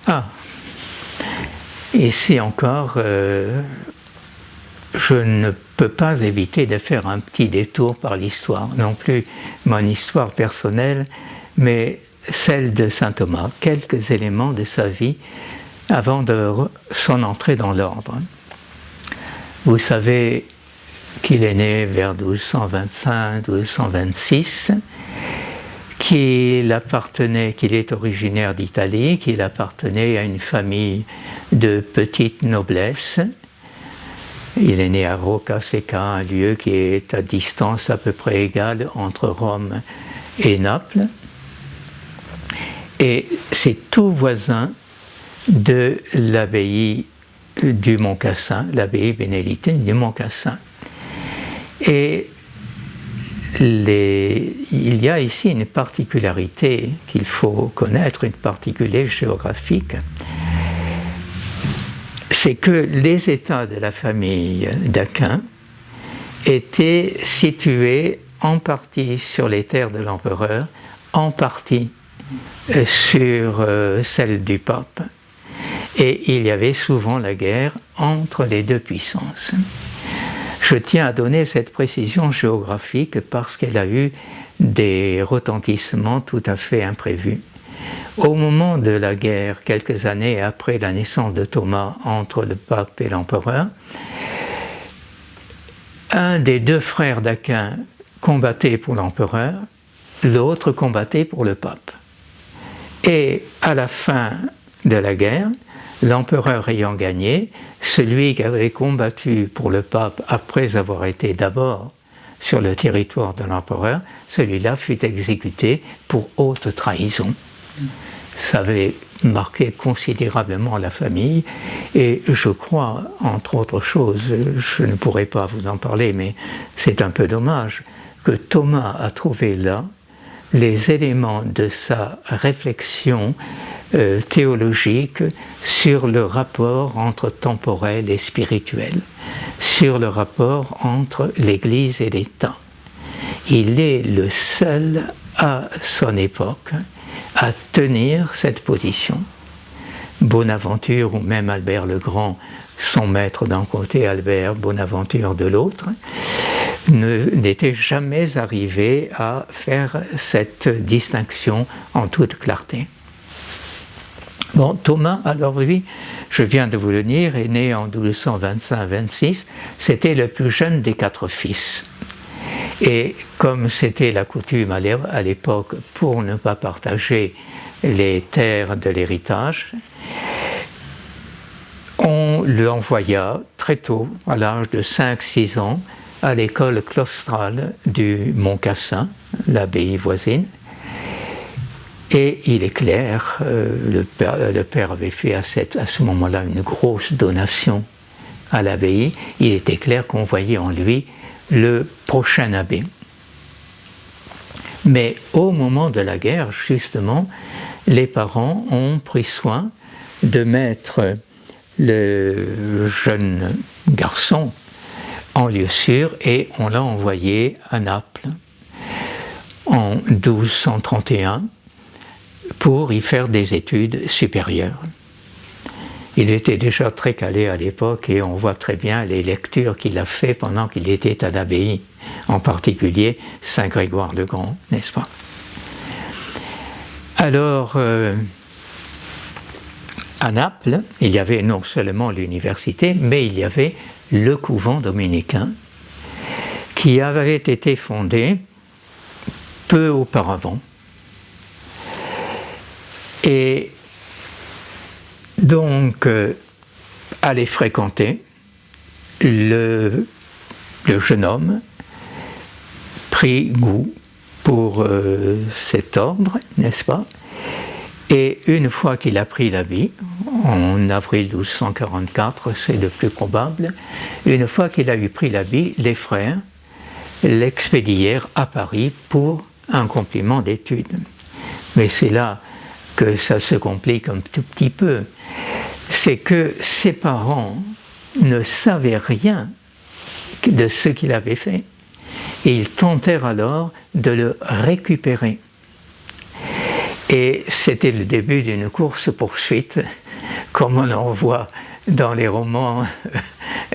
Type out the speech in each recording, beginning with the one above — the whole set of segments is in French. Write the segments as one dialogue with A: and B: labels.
A: Ah, ici encore, je ne peux pas éviter de faire un petit détour par l'histoire, non plus mon histoire personnelle, mais celle de saint Thomas, quelques éléments de sa vie avant de son entrée dans l'ordre. Vous savez qu'il est né vers 1225-1226, qu'il est originaire d'Italie, qu'il appartenait à une famille de petite noblesse. Il est né à Rocca Secca, un lieu qui est à distance à peu près égale entre Rome et Naples. Et c'est tout voisin de l'abbaye du Mont Cassin, l'abbaye bénédictine du Mont Cassin. Et il y a ici une particularité qu'il faut connaître, une particularité géographique, c'est que les États de la famille d'Aquin étaient situés en partie sur les terres de l'empereur, en partie sur celles du pape. Et il y avait souvent la guerre entre les deux puissances. Je tiens à donner cette précision géographique parce qu'elle a eu des retentissements tout à fait imprévus. Au moment de la guerre, quelques années après la naissance de Thomas entre le pape et l'empereur, un des deux frères d'Aquin combattait pour l'empereur, l'autre combattait pour le pape. Et à la fin de la guerre, l'empereur ayant gagné, celui qui avait combattu pour le pape après avoir été d'abord sur le territoire de l'empereur, celui-là fut exécuté pour haute trahison. Ça avait marqué considérablement la famille et je crois, entre autres choses, je ne pourrais pas vous en parler, mais c'est un peu dommage, que Thomas a trouvé là les éléments de sa réflexion théologique sur le rapport entre temporel et spirituel, sur le rapport entre l'Église et l'État. Il est le seul à son époque à tenir cette position. Bonaventure ou même Albert le Grand, son maître d'un côté, Albert Bonaventure de l'autre, n'étaient jamais arrivés à faire cette distinction en toute clarté. Bon, Thomas, alors lui, je viens de vous le dire, est né en 1225-26, c'était le plus jeune des 4 fils. Et comme c'était la coutume à l'époque pour ne pas partager les terres de l'héritage, on l'envoya très tôt, à l'âge de 5-6 ans, à l'école claustrale du Mont Cassin, l'abbaye voisine. Et il est clair, le père avait fait à ce moment-là une grosse donation à l'abbaye, il était clair qu'on voyait en lui le prochain abbé. Mais au moment de la guerre, justement, les parents ont pris soin de mettre le jeune garçon en lieu sûr et on l'a envoyé à Naples en 1231 pour y faire des études supérieures. Il était déjà très calé à l'époque et on voit très bien les lectures qu'il a fait pendant qu'il était à l'abbaye, en particulier Saint Grégoire le Grand, n'est-ce pas? Alors, à Naples, il y avait non seulement l'université, mais il y avait le couvent dominicain qui avait été fondé peu auparavant. Et donc, aller fréquenter, le jeune homme prit goût pour cet ordre, n'est-ce pas? Et une fois qu'il a pris l'habit, en avril 1244, c'est le plus probable, une fois qu'il a eu pris l'habit, les frères l'expédièrent à Paris pour un complément d'études. Mais c'est là que ça se complique un tout petit peu. C'est que ses parents ne savaient rien de ce qu'il avait fait. Et ils tentèrent alors de le récupérer. Et c'était le début d'une course-poursuite, comme on en voit dans les romans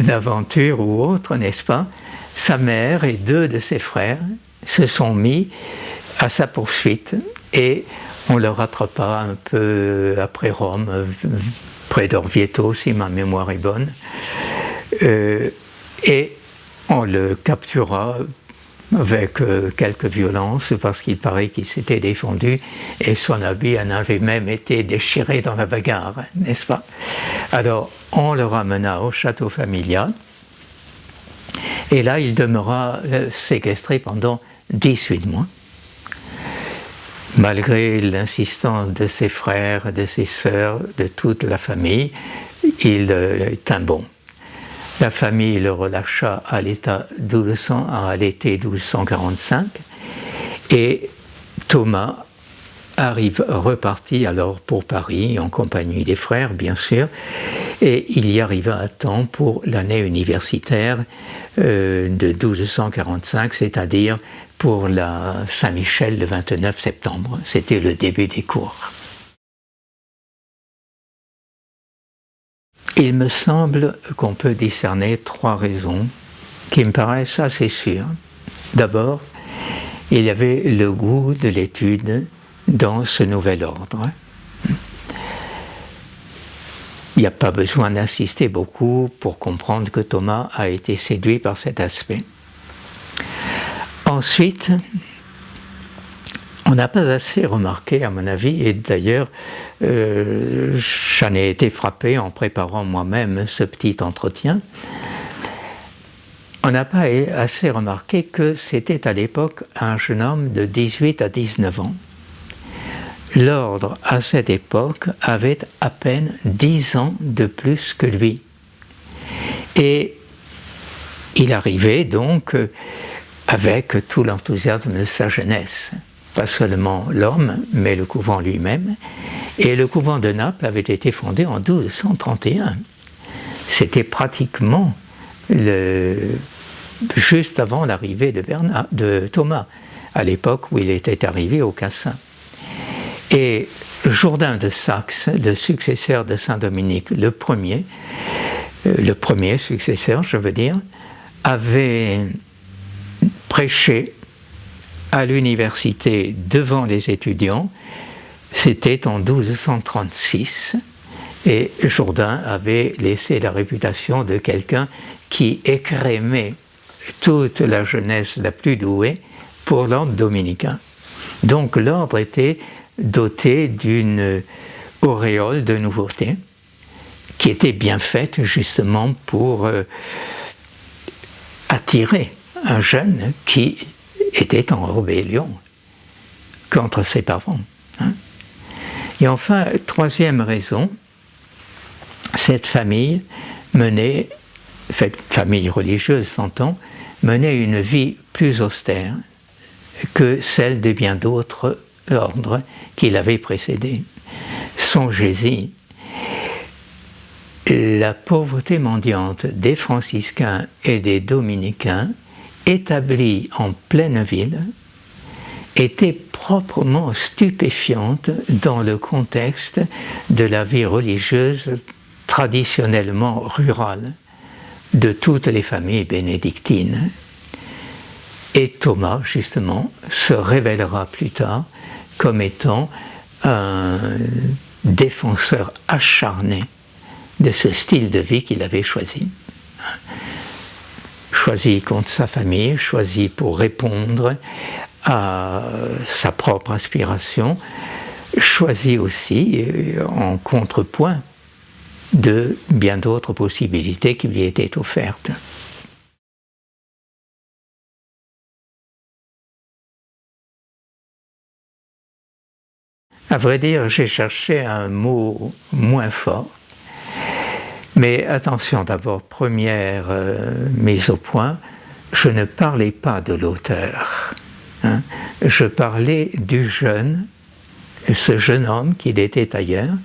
A: d'aventure ou autres, n'est-ce pas? Sa mère et 2 de ses frères se sont mis à sa poursuite et on le rattrapa un peu après Rome, près d'Orvieto, si ma mémoire est bonne, et on le captura avec quelques violences parce qu'il paraît qu'il s'était défendu et son habit en avait même été déchiré dans la bagarre, n'est-ce pas? Alors on le ramena au château familial et là il demeura séquestré pendant 18 mois. Malgré l'insistance de ses frères, de ses sœurs, de toute la famille, il tint bon. La famille le relâcha à l'été 1245 et Thomas repartit alors pour Paris en compagnie des frères bien sûr et il y arriva à temps pour l'année universitaire de 1245, c'est-à-dire pour la Saint-Michel le 29 septembre. C'était le début des cours. Il me semble qu'on peut discerner 3 raisons qui me paraissent assez sûres. D'abord, il y avait le goût de l'étude dans ce nouvel ordre. Il n'y a pas besoin d'insister beaucoup pour comprendre que Thomas a été séduit par cet aspect. Ensuite, on n'a pas assez remarqué, à mon avis, et d'ailleurs, j'en ai été frappé en préparant moi-même ce petit entretien, on n'a pas assez remarqué que c'était à l'époque un jeune homme de 18 à 19 ans. L'ordre, à cette époque, avait à peine 10 ans de plus que lui. Et il arrivait donc avec tout l'enthousiasme de sa jeunesse. Pas seulement l'homme, mais le couvent lui-même. Et le couvent de Naples avait été fondé en 1231. C'était pratiquement juste avant l'arrivée de Thomas, à l'époque où il était arrivé au Cassin. Et Jourdain de Saxe, le successeur de Saint Dominique, le premier successeur, je veux dire, avait prêché à l'université devant les étudiants, c'était en 1236, et Jourdain avait laissé la réputation de quelqu'un qui écrémait toute la jeunesse la plus douée pour l'ordre dominicain. Donc l'ordre était doté d'une auréole de nouveauté qui était bien faite justement pour attirer un jeune qui était en rébellion contre ses parents. Et enfin, 3e raison, cette famille famille religieuse s'entend, menait une vie plus austère que celle de bien d'autres ordres qui l'avaient précédé. Songez-y, la pauvreté mendiante des franciscains et des dominicains établis en pleine ville était proprement stupéfiante dans le contexte de la vie religieuse traditionnellement rurale de toutes les familles bénédictines. Et Thomas, justement, se révélera plus tard comme étant un défenseur acharné de ce style de vie qu'il avait choisi. Choisi contre sa famille, choisi pour répondre à sa propre aspiration, choisi aussi en contrepoint de bien d'autres possibilités qui lui étaient offertes. À vrai dire, j'ai cherché un mot moins fort, mais attention d'abord, première mise au point, je ne parlais pas de l'auteur. Je parlais du jeune, ce jeune homme qu'il était ailleurs,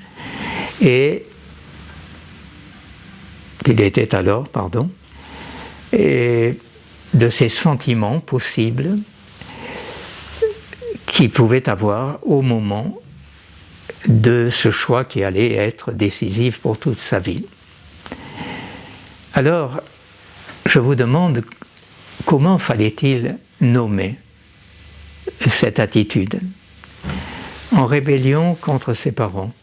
A: et et de ses sentiments possibles qu'il pouvait avoir au moment de ce choix qui allait être décisif pour toute sa vie. Alors, je vous demande, comment fallait-il nommer cette attitude? En rébellion contre ses parents,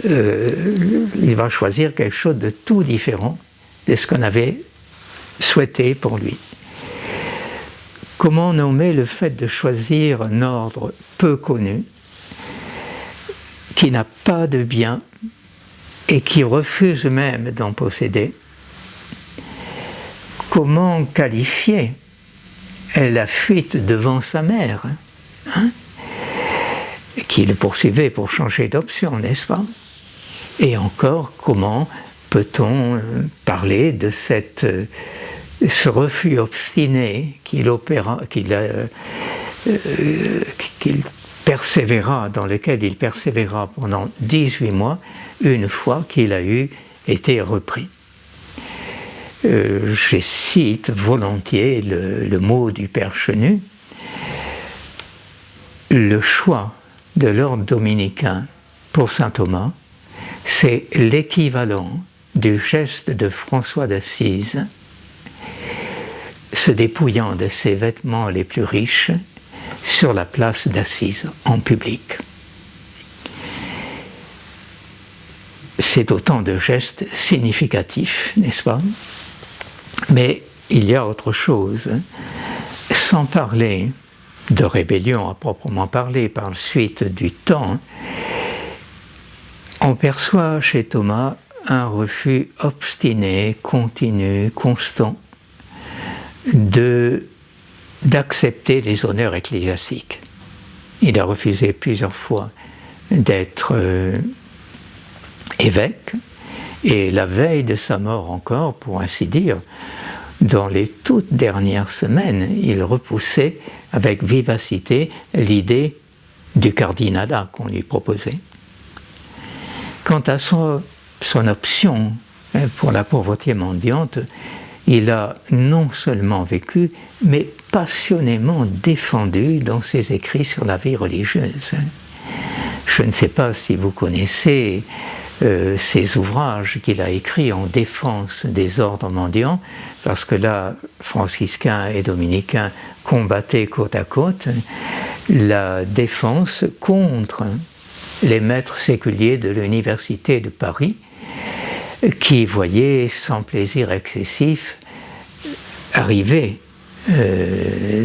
A: il va choisir quelque chose de tout différent de ce qu'on avait souhaité pour lui. Comment nommer le fait de choisir un ordre peu connu, qui n'a pas de bien et qui refuse même d'en posséder? Comment qualifier la fuite devant sa mère, qui le poursuivait pour changer d'option, n'est-ce pas? Et encore, comment peut-on parler de ce refus obstiné dans lequel il persévéra pendant 18 mois, une fois qu'il a été repris. Je cite volontiers le mot du Père Chenu: le choix de l'ordre dominicain pour saint Thomas, c'est l'équivalent du geste de François d'Assise, se dépouillant de ses vêtements les plus riches sur la place d'Assise en public. C'est autant de gestes significatifs, n'est-ce pas? Mais il y a autre chose. Sans parler de rébellion à proprement parler par la suite du temps, on perçoit chez Thomas un refus obstiné, continu, constant d'accepter les honneurs ecclésiastiques. Il a refusé plusieurs fois d'être évêque, et la veille de sa mort encore, pour ainsi dire, dans les toutes dernières semaines, il repoussait avec vivacité l'idée du cardinalat qu'on lui proposait. Quant à son option pour la pauvreté mendiante, il a non seulement vécu, mais passionnément défendu dans ses écrits sur la vie religieuse. Je ne sais pas si vous connaissez ces ouvrages qu'il a écrits en défense des ordres mendiants, parce que là, franciscains et dominicains combattaient côte à côte la défense contre les maîtres séculiers de l'université de Paris, qui voyaient sans plaisir excessif arriver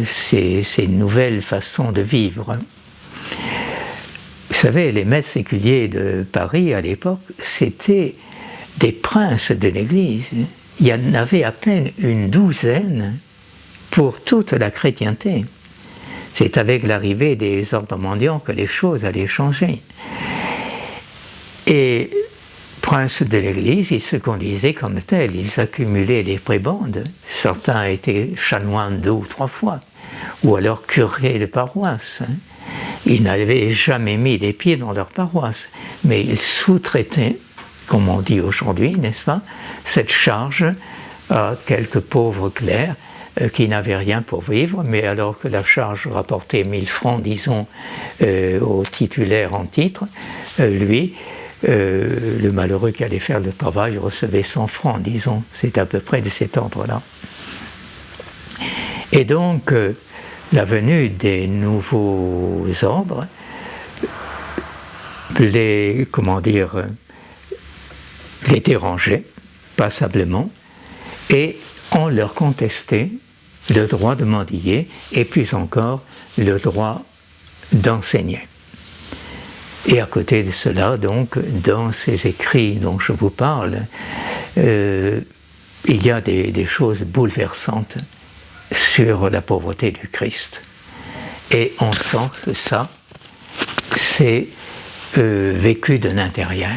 A: ces nouvelles façons de vivre. Vous savez, les maîtres séculiers de Paris à l'époque, c'était des princes de l'Église. Il y en avait à peine une douzaine pour toute la chrétienté. C'est avec l'arrivée des ordres mendiants que les choses allaient changer. Et princes de l'Église, ils se conduisaient comme tels, ils accumulaient les prébendes. Certains étaient chanoines 2 ou 3 fois, ou alors curés de paroisse. Ils n'avaient jamais mis les pieds dans leur paroisse, mais ils sous-traitaient, comme on dit aujourd'hui, n'est-ce pas, cette charge à quelques pauvres clercs qui n'avaient rien pour vivre, mais alors que la charge rapportait 1000 francs, disons, au titulaire en titre, lui, le malheureux qui allait faire le travail recevait 100 francs, disons. C'est à peu près de cet ordre-là. Et donc, la venue des nouveaux ordres les dérangeait passablement, et on leur contestait le droit de mendiller et plus encore le droit d'enseigner. Et à côté de cela, donc, dans ces écrits dont je vous parle, il y a des choses bouleversantes sur la pauvreté du Christ. Et on sent que ça, c'est vécu de l'intérieur.